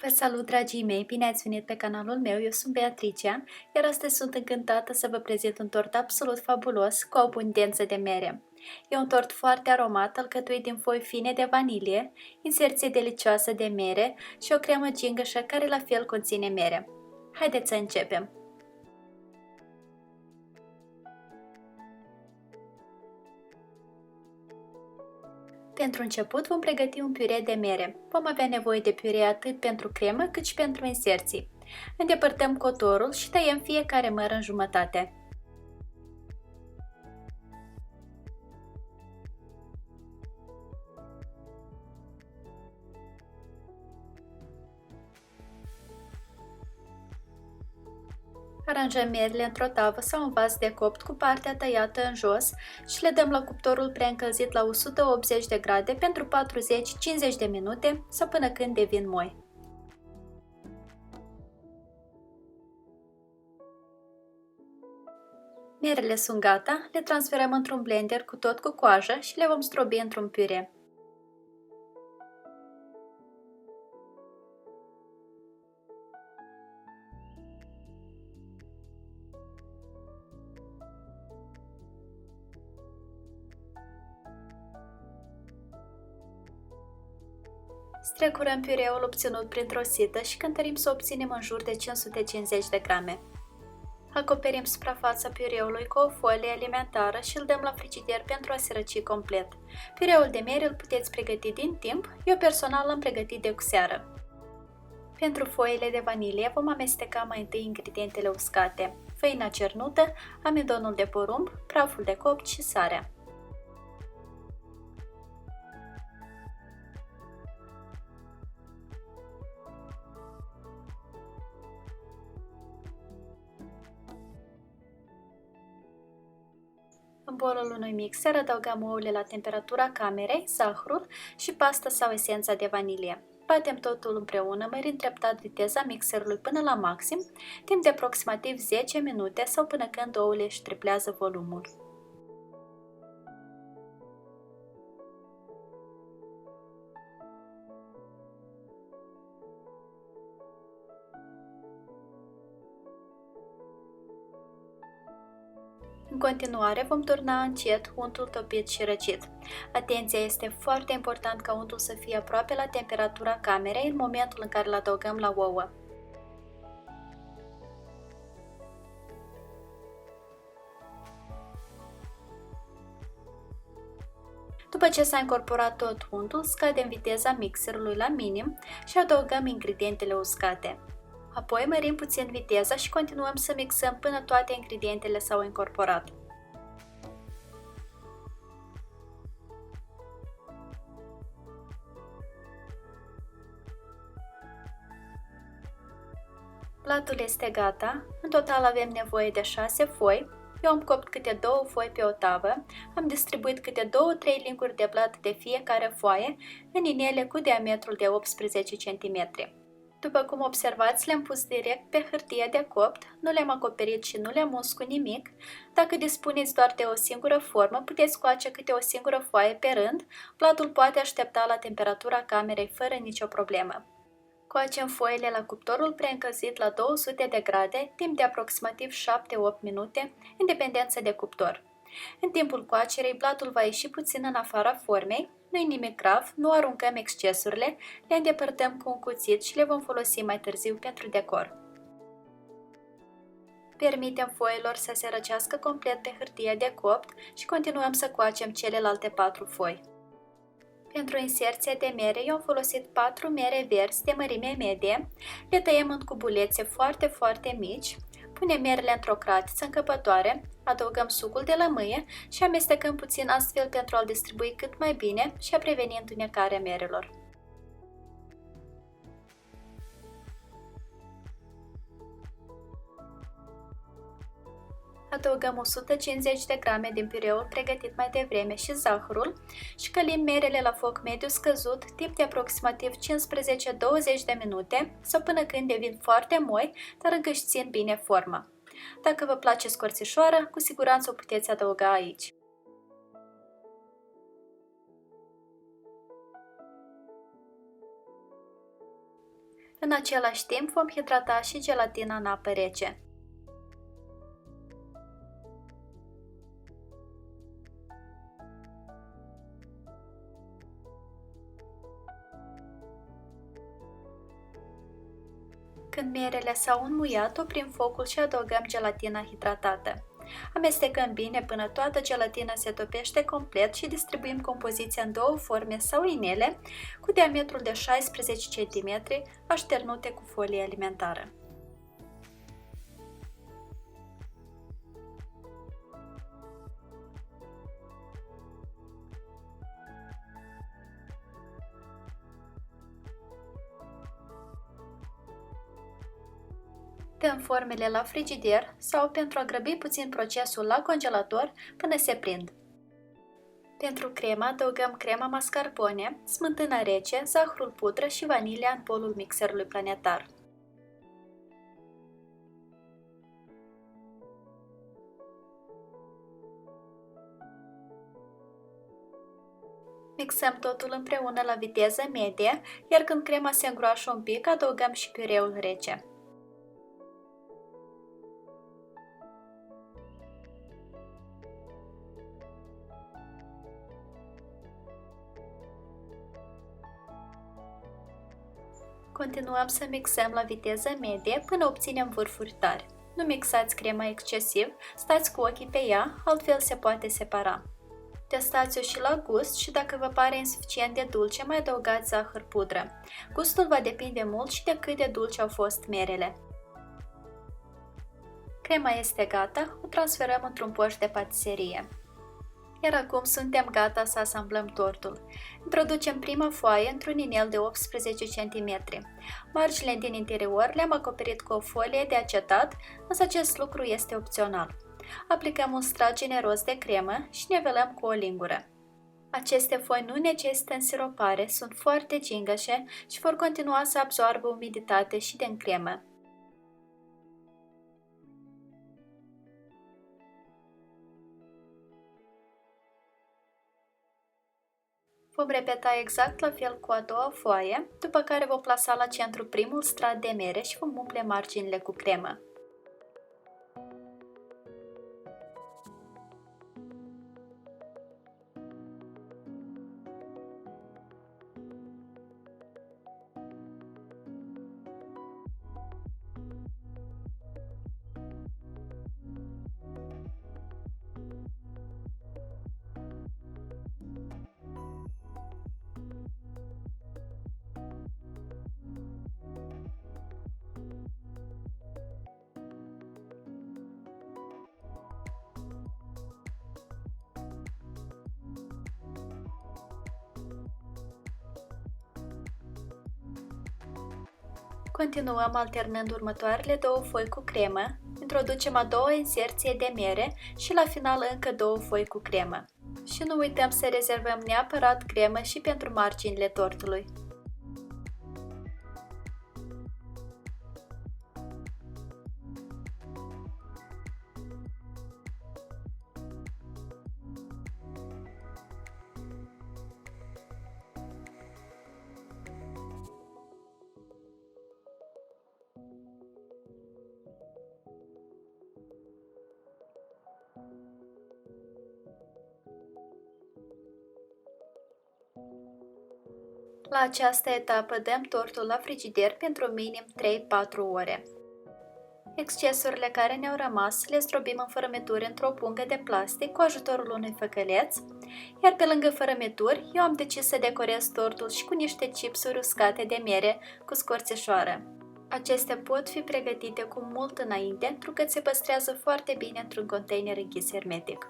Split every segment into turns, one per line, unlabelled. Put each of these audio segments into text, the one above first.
Vă salut, dragii mei! Bine ați venit pe canalul meu, eu sunt Beatricia, iar astăzi sunt încântată să vă prezint un tort absolut fabulos cu o abundență de mere. E un tort foarte aromat, alcătuit din foi fine de vanilie, inserție delicioasă de mere și o cremă gingășă care la fel conține mere. Haideți să începem! Pentru început vom pregăti un piure de mere. Vom avea nevoie de piure atât pentru cremă cât și pentru inserții. Îndepărtăm cotorul și tăiem fiecare mără în jumătate. Aranjăm merele într-o tavă sau un vas de copt cu partea tăiată în jos și le dăm la cuptorul preîncălzit la 180 de grade pentru 40-50 de minute sau până când devin moi. Merele sunt gata, le transferăm într-un blender cu tot cu coajă și le vom strobi într-un piure. Strecurăm piureul obținut printr-o sită și cântărim să obținem în jur de 550 de grame. Acoperim suprafața piureului cu o folie alimentară și îl dăm la frigider pentru a se răci complet. Piureul de mere îl puteți pregăti din timp, eu personal l-am pregătit de seară. Pentru foile de vanilie vom amesteca mai întâi ingredientele uscate: făina cernută, amidonul de porumb, praful de copt și sarea. În bolul unui mixer adăugăm ouăle la temperatura camerei, zahărul și pasta sau esența de vanilie. Batem totul împreună, mărind treptat viteza mixerului până la maxim, timp de aproximativ 10 minute sau până când ouăle își triplează volumul. În continuare vom turna încet untul topit și răcit. Atenția, este foarte important ca untul să fie aproape la temperatura camerei în momentul în care îl adăugăm la ouă. După ce s-a incorporat tot untul, scadem viteza mixerului la minim și adăugăm ingredientele uscate. Apoi mărim puțin viteza și continuăm să mixăm până toate ingredientele s-au incorporat. Platul este gata, în total avem nevoie de 6 foi, eu am copt câte 2 foi pe o tavă, am distribuit câte 2-3 linguri de blat de fiecare foaie în inele cu diametrul de 18 cm. După cum observați, le-am pus direct pe hârtie de copt, nu le-am acoperit și nu le-am uns cu nimic. Dacă dispuneți doar de o singură formă, puteți coace câte o singură foaie pe rând, platul poate aștepta la temperatura camerei fără nicio problemă. Coacem foile la cuptorul preîncălzit la 200 de grade, timp de aproximativ 7-8 minute, în dependență de cuptor. În timpul coacerii, platul va ieși puțin în afara formei, nu-i nimic grav, nu aruncăm excesurile, le îndepărtăm cu un cuțit și le vom folosi mai târziu pentru decor. Permitem foilor să se răcească complet pe hârtie de copt și continuăm să coacem celelalte 4 foi. Pentru inserție de mere, eu am folosit 4 mere verzi de mărime medie, le tăiem în cubulețe foarte mici, punem merele într-o cratiță încăpătoare, adăugăm sucul de lămâie și amestecăm puțin astfel pentru a-l distribui cât mai bine și a preveni întunecarea merelor. Adăugăm 150 de grame din piureul pregătit mai devreme și zahărul și călim merele la foc mediu scăzut timp de aproximativ 15-20 de minute sau până când devin foarte moi, dar încă își țin bine forma. Dacă vă place scorțișoara, cu siguranță o puteți adăuga aici. În același timp vom hidrata și gelatina în apă rece. Când mierele s-au înmuiat, oprim focul și adăugăm gelatina hidratată. Amestecăm bine până toată gelatina se topește complet și distribuim compoziția în două forme sau inele cu diametrul de 16 cm așternute cu folie alimentară. Dăm formele la frigider sau pentru a grăbi puțin procesul la congelator până se prind. Pentru cremă adăugăm crema mascarpone, smântâna rece, zahărul pudră și vanilia în bolul mixerului planetar. Mixăm totul împreună la viteză medie, iar când crema se îngroașă un pic, adăugăm și piureul rece. Continuăm să mixăm la viteză medie până obținem vârfuri tari. Nu mixați crema excesiv, stați cu ochii pe ea, altfel se poate separa. Testați-o și la gust și dacă vă pare insuficient de dulce, mai adăugați zahăr pudră. Gustul va depinde mult și de cât de dulce au fost merele. Crema este gata, o transferăm într-un poș de patiserie. Iar acum suntem gata să asamblăm tortul. Introducem prima foaie într-un inel de 18 cm. Marginile din interior le-am acoperit cu o folie de acetat, însă acest lucru este opțional. Aplicăm un strat generos de cremă și nivelăm cu o lingură. Aceste foi nu necesită însiropare, sunt foarte gingășe și vor continua să absoarbă umiditate și din cremă. Vom repeta exact la fel cu a doua foaie, după care vom plasa la centru primul strat de mere și vom umple marginile cu cremă. Continuăm alternând următoarele două foi cu cremă, introducem a doua inserție de mere și la final încă două foi cu cremă. Și nu uităm să rezervăm neapărat cremă și pentru marginile tortului. La această etapă dăm tortul la frigider pentru minim 3-4 ore. Excesurile care ne-au rămas le zdrobim în fărâmituri într-o pungă de plastic cu ajutorul unui făcăleț, iar pe lângă fărâmituri eu am decis să decorez tortul și cu niște chipsuri uscate de mere cu scorțișoară. Acestea pot fi pregătite cu mult înainte, pentru că se păstrează foarte bine într-un container închis hermetic.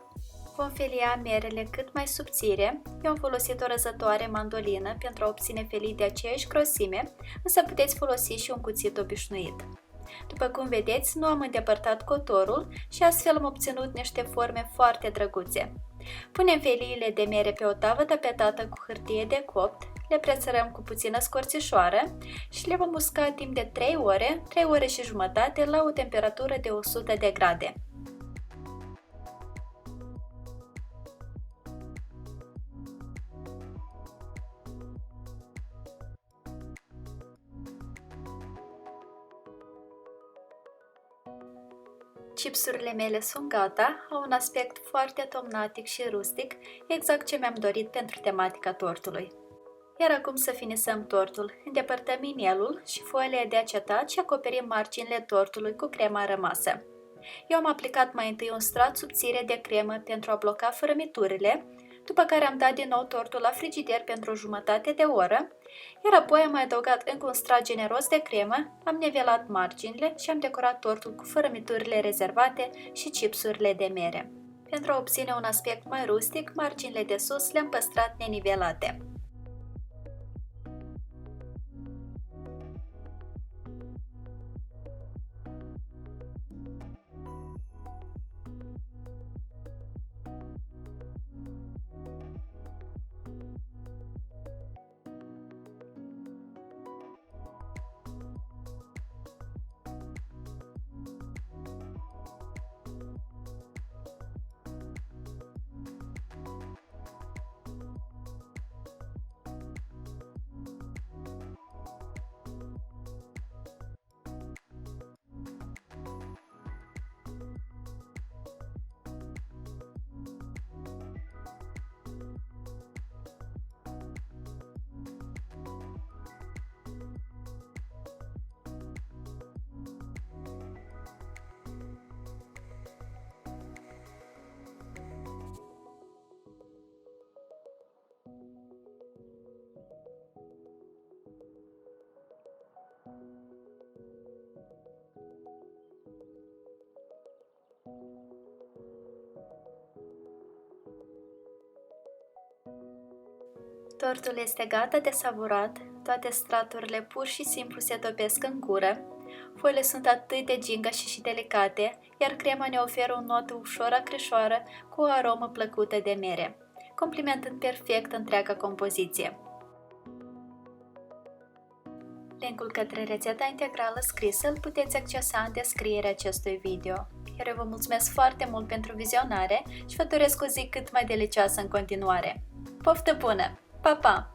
Vom felia merele cât mai subțire. Eu am folosit o răzătoare mandolină pentru a obține felii de aceeași grosime, însă puteți folosi și un cuțit obișnuit. După cum vedeți, nu am îndepărtat cotorul și astfel am obținut niște forme foarte drăguțe. Punem feliile de mere pe o tavă tapetată cu hârtie de copt, le presărăm cu puțină scorțișoară și le vom usca timp de 3 ore, 3 ore și jumătate la o temperatură de 100 de grade. Chipsurile mele sunt gata, au un aspect foarte tomnatic și rustic, exact ce mi-am dorit pentru tematica tortului. Iar acum să finisăm tortul, îndepărtăm inelul și foile de acetat și acoperim marginile tortului cu crema rămasă. Eu am aplicat mai întâi un strat subțire de cremă pentru a bloca fărămiturile, după care am dat din nou tortul la frigider pentru o jumătate de oră, iar apoi am mai adăugat încă un strat generos de cremă, am nivelat marginile și am decorat tortul cu fărămiturile rezervate și chipsurile de mere. Pentru a obține un aspect mai rustic, marginile de sus le-am păstrat nenivelate. Tortul este gata de savurat, toate straturile pur și simplu se topesc în gură, foile sunt atât de gingașe și delicate, iar crema ne oferă o notă ușor acrișoară cu o aromă plăcută de mere, complimentând perfect întreaga compoziție. Linkul către rețeta integrală scrisă îl puteți accesa în descrierea acestui video. Iar eu vă mulțumesc foarte mult pentru vizionare și vă doresc o zi cât mai delicioasă în continuare. Poftă bună! Pa, pa!